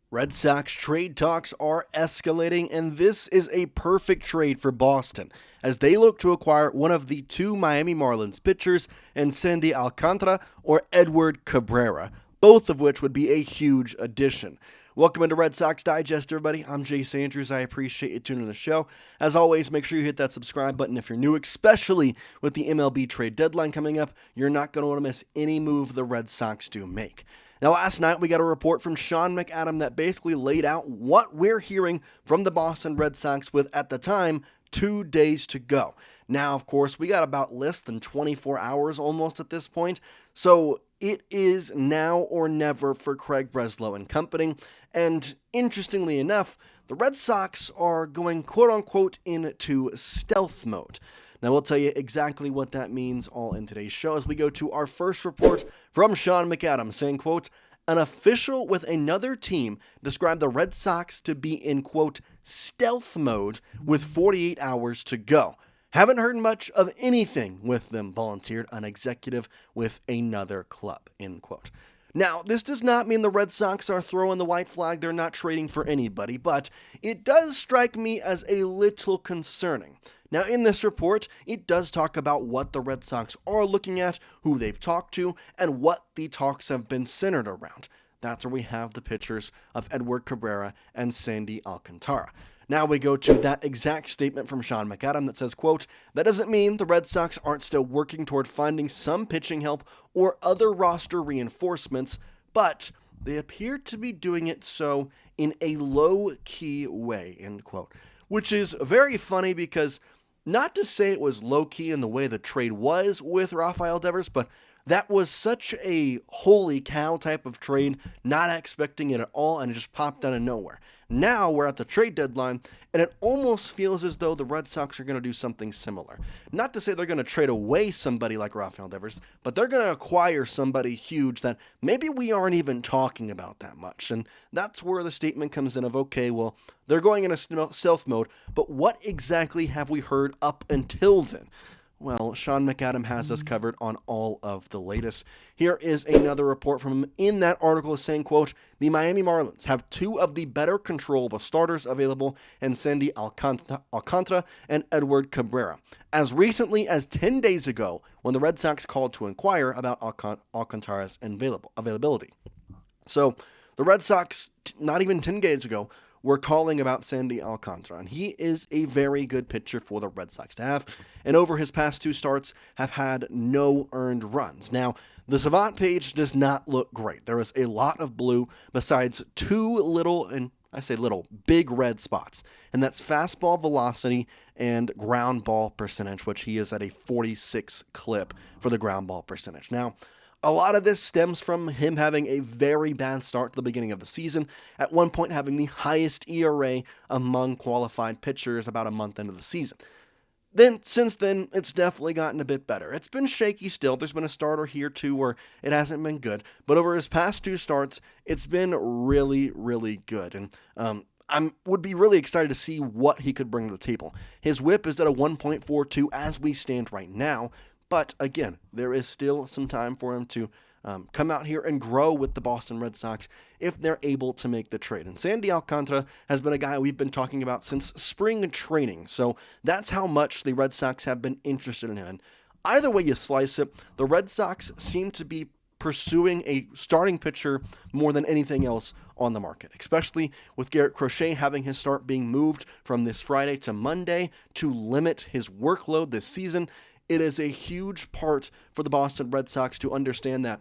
Red Sox trade talks are escalating, and this is a perfect trade for Boston as they look to acquire one of the two Miami Marlins pitchers and Sandy Alcantara or Edward Cabrera, both of which would be a huge addition. Welcome into Red Sox Digest, everybody. I'm Jace Andrews. I appreciate you tuning in the show. As always, make sure you hit that subscribe button if you're new, especially with the MLB trade deadline coming up. You're not going to want to miss any move the Red Sox do make. Now, last night we got a report from Sean McAdam that basically laid out what we're hearing from the Boston Red Sox with, at the time, 2 days to go. Now, of course, we got about less than 24 hours almost at this point, so it is now or never for Craig Breslow and company. And interestingly enough, the Red Sox are going quote-unquote into stealth mode. Now, we'll tell you exactly what that means all in today's show as we go to our first report from Sean McAdam saying, quote, an official with another team described the Red Sox to be in, quote, stealth mode with 48 hours to go. Haven't heard much of anything with them, volunteered an executive with another club, end quote. Now, this does not mean the Red Sox are throwing the white flag. They're not trading for anybody, but it does strike me as a little concerning. Now, in this report, it does talk about what the Red Sox are looking at, who they've talked to, and what the talks have been centered around. That's where we have the pictures of Edward Cabrera and Sandy Alcantara. Now we go to that exact statement from Sean McAdam that says, quote, that doesn't mean the Red Sox aren't still working toward finding some pitching help or other roster reinforcements, but they appear to be doing it so in a low-key way, end quote. Which is very funny because not to say it was low-key in the way the trade was with Rafael Devers, but that was such a holy cow type of trade, not expecting it at all, and it just popped out of nowhere. Now we're at the trade deadline, and it almost feels as though the Red Sox are going to do something similar. Not to say they're going to trade away somebody like Rafael Devers, but they're going to acquire somebody huge that maybe we aren't even talking about that much. And that's where the statement comes in of, okay, well, they're going into stealth mode, but what exactly have we heard up until then? Well, Sean McAdam has us covered on all of the latest. Here is another report from him in that article saying, quote, the Miami Marlins have two of the better controllable starters available in Sandy Alcantara and Edward Cabrera. As recently as 10 days ago, when the Red Sox called to inquire about Alcantara's availability. So the Red Sox, not even 10 days ago, we're calling about Sandy Alcantara, and he is a very good pitcher for the Red Sox to have, and over his past two starts have had no earned runs. Now, the Savant page does not look great. There is a lot of blue besides two little, and I say little, big red spots, and that's fastball velocity and ground ball percentage, which he is at a 46 clip for the ground ball percentage. Now, a lot of this stems from him having a very bad start to the beginning of the season, at one point having the highest ERA among qualified pitchers about a month into the season. Then, since then, it's definitely gotten a bit better. It's been shaky still. There's been a starter here, too, where it hasn't been good. But over his past two starts, it's been really, really good. And I would be really excited to see what he could bring to the table. His whip is at a 1.42 as we stand right now. But again, there is still some time for him to come out here and grow with the Boston Red Sox if they're able to make the trade. And Sandy Alcantara has been a guy we've been talking about since spring training. So that's how much the Red Sox have been interested in him. And either way you slice it, the Red Sox seem to be pursuing a starting pitcher more than anything else on the market, especially with Garrett Crochet having his start being moved from this Friday to Monday to limit his workload this season. It is a huge part for the Boston Red Sox to understand that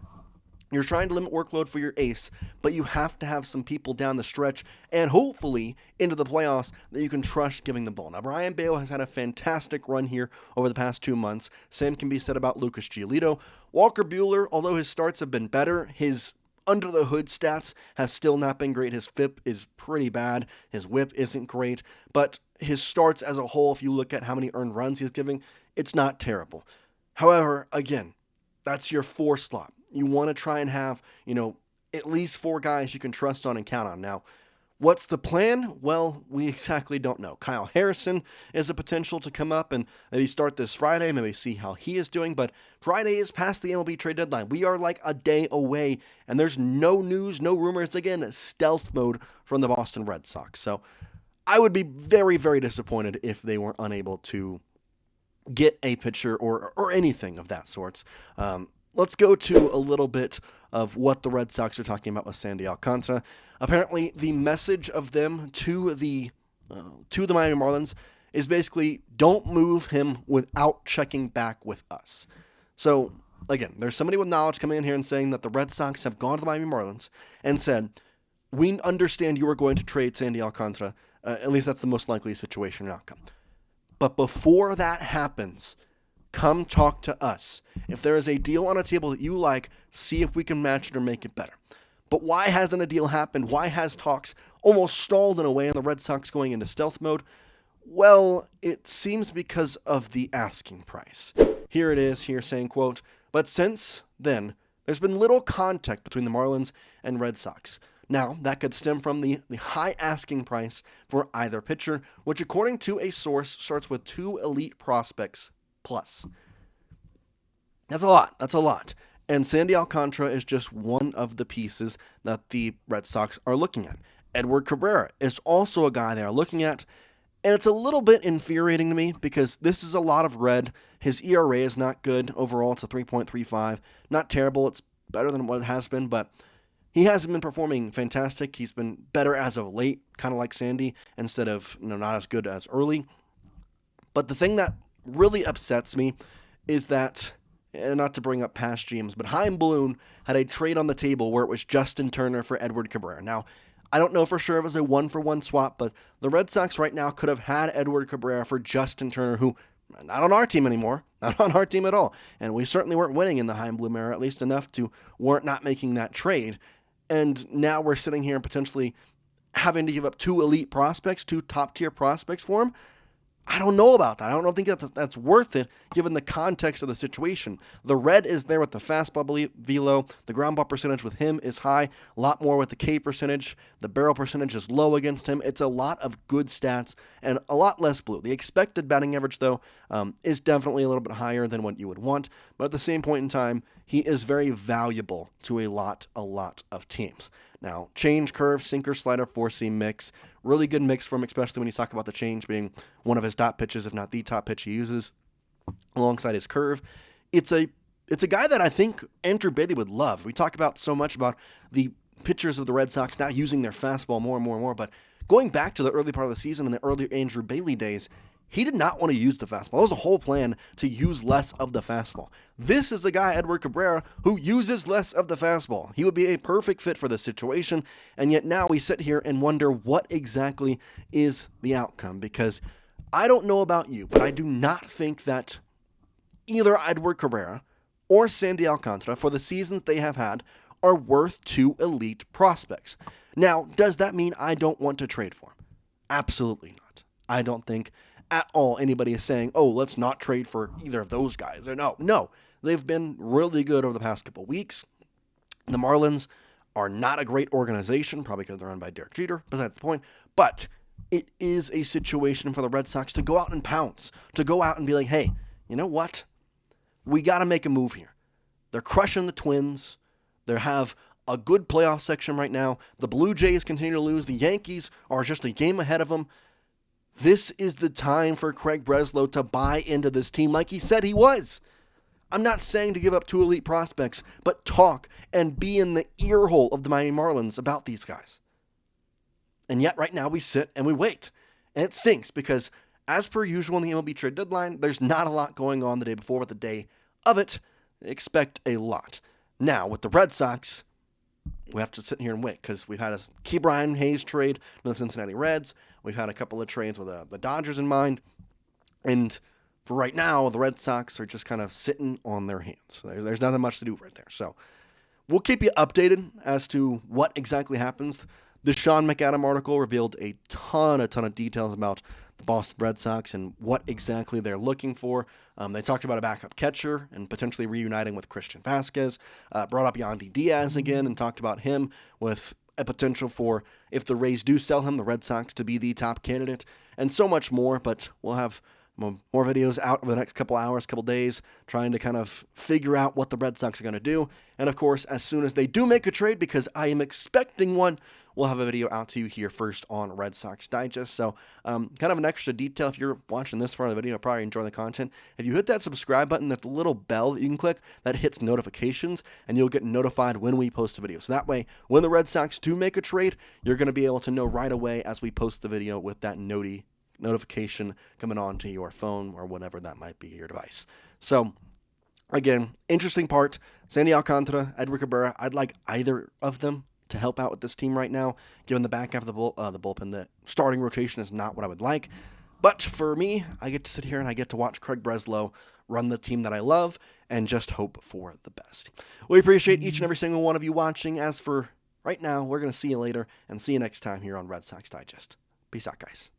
you're trying to limit workload for your ace, but you have to have some people down the stretch and hopefully into the playoffs that you can trust giving the ball. Now, Brayan Bello has had a fantastic run here over the past 2 months. Same can be said about Lucas Giolito. Walker Buehler, although his starts have been better, his under-the-hood stats have still not been great. His FIP is pretty bad. His whip isn't great. But his starts as a whole, if you look at how many earned runs he's giving, it's not terrible. However, again, that's your 4 slot. You want to try and have, at least 4 guys you can trust on and count on. Now, What's the plan? Well, we exactly don't know. Kyle Harrison is a potential to come up and maybe start this Friday, maybe see how he is doing, but Friday is past the MLB trade deadline. We are like a day away, and there's no news, no rumors. Again, stealth mode from the Boston Red Sox. So I would be very, very disappointed if they were unable to get a pitcher or anything of that sorts. Let's go to a little bit of what the Red Sox are talking about with Sandy Alcantara. Apparently, the message of them to the Miami Marlins is basically don't move him without checking back with us. So, again, there's somebody with knowledge coming in here and saying that the Red Sox have gone to the Miami Marlins and said, we understand you are going to trade Sandy Alcantara. At least that's the most likely situation and outcome. But before that happens, come talk to us. If there is a deal on a table that you like, see if we can match it or make it better. But why hasn't a deal happened? Why has talks almost stalled in a way and the Red Sox going into stealth mode? Well, it seems because of the asking price. Here it is, here saying, quote, but since then, there's been little contact between the Marlins and Red Sox. Now, that could stem from the high asking price for either pitcher, which according to a source starts with 2 elite prospects plus. That's a lot. And Sandy Alcantara is just one of the pieces that the Red Sox are looking at. Edward Cabrera is also a guy they are looking at, and it's a little bit infuriating to me because this is a lot of red. His ERA is not good overall. It's a 3.35. Not terrible. It's better than what it has been, but he hasn't been performing fantastic. He's been better as of late, kind of like Sandy, instead of not as good as early. But the thing that really upsets me is that, and not to bring up past GMs, but Chaim Bloom had a trade on the table where it was Justin Turner for Edward Cabrera. Now, I don't know for sure if it was a 1-for-1 swap, but the Red Sox right now could have had Edward Cabrera for Justin Turner, who not on our team anymore, not on our team at all. And we certainly weren't winning in the Chaim Bloom era, at least enough to warrant not making that trade. And now we're sitting here and potentially having to give up 2 elite prospects, 2 top-tier prospects for him. I don't know about that. I don't think that's worth it given the context of the situation. The red is there with the fastball velo. The ground ball percentage with him is high. A lot more with the K percentage. The barrel percentage is low against him. It's a lot of good stats and a lot less blue. The expected batting average, though, is definitely a little bit higher than what you would want. But at the same point in time, he is very valuable to a lot of teams. Now, change, curve, sinker, slider, 4-seam mix. Really good mix for him, especially when you talk about the change being one of his top pitches, if not the top pitch he uses, alongside his curve. It's a guy that I think Andrew Bailey would love. We talk about so much about the pitchers of the Red Sox now using their fastball more and more, but going back to the early part of the season and the earlier Andrew Bailey days, he did not want to use the fastball. It was a whole plan to use less of the fastball. This is the guy, Edward Cabrera, who uses less of the fastball. He would be a perfect fit for this situation, and yet now we sit here and wonder what exactly is the outcome, because I don't know about you, but I do not think that either Edward Cabrera or Sandy Alcantara, for the seasons they have had, are worth 2 elite prospects. Now, does that mean I don't want to trade for him? Absolutely not. I don't think at all anybody is saying, oh, let's not trade for either of those guys. No. They've been really good over the past couple weeks. The Marlins are not a great organization, probably because they're run by Derek Jeter, besides the point. But it is a situation for the Red Sox to go out and pounce, to go out and be like, hey, you know what? We got to make a move here. They're crushing the Twins. They have a good playoff section right now. The Blue Jays continue to lose. The Yankees are just a game ahead of them. This is the time for Craig Breslow to buy into this team like he said he was. I'm not saying to give up 2 elite prospects, but talk and be in the ear hole of the Miami Marlins about these guys. And yet right now we sit and we wait. And it stinks because as per usual in the MLB trade deadline, there's not a lot going on the day before, but the day of it, expect a lot. Now, with the Red Sox, we have to sit here and wait because we've had a Ke'Bryan Hayes trade with the Cincinnati Reds. We've had a couple of trades with the Dodgers in mind. And for right now, the Red Sox are just kind of sitting on their hands. So there's nothing much to do right there. So we'll keep you updated as to what exactly happens. The Sean McAdam article revealed a ton of details about the Boston Red Sox and what exactly they're looking for. They talked about a backup catcher and potentially reuniting with Christian Vasquez. Brought up Yandy Diaz again and talked about him with a potential for, if the Rays do sell him, the Red Sox to be the top candidate, and so much more. But we'll have more videos out over the next couple hours, couple days, trying to kind of figure out what the Red Sox are going to do. And of course, as soon as they do make a trade, because I am expecting one, we'll have a video out to you here first on Red Sox Digest. So kind of an extra detail, if you're watching this part of the video, probably enjoy the content. If you hit that subscribe button, there's a little bell that you can click that hits notifications, and you'll get notified when we post a video. So that way, when the Red Sox do make a trade, you're going to be able to know right away as we post the video with that notification coming on to your phone or whatever that might be, your device. So again, interesting part. Sandy Alcantara, Edward Cabrera, I'd like either of them to help out with this team right now, given the back half of the bullpen. The starting rotation is not what I would like. But for me, I get to sit here and I get to watch Craig Breslow run the team that I love and just hope for the best. We appreciate each and every single one of you watching. As for right now, we're going to see you later and see you next time here on Red Sox Digest. Peace out, guys.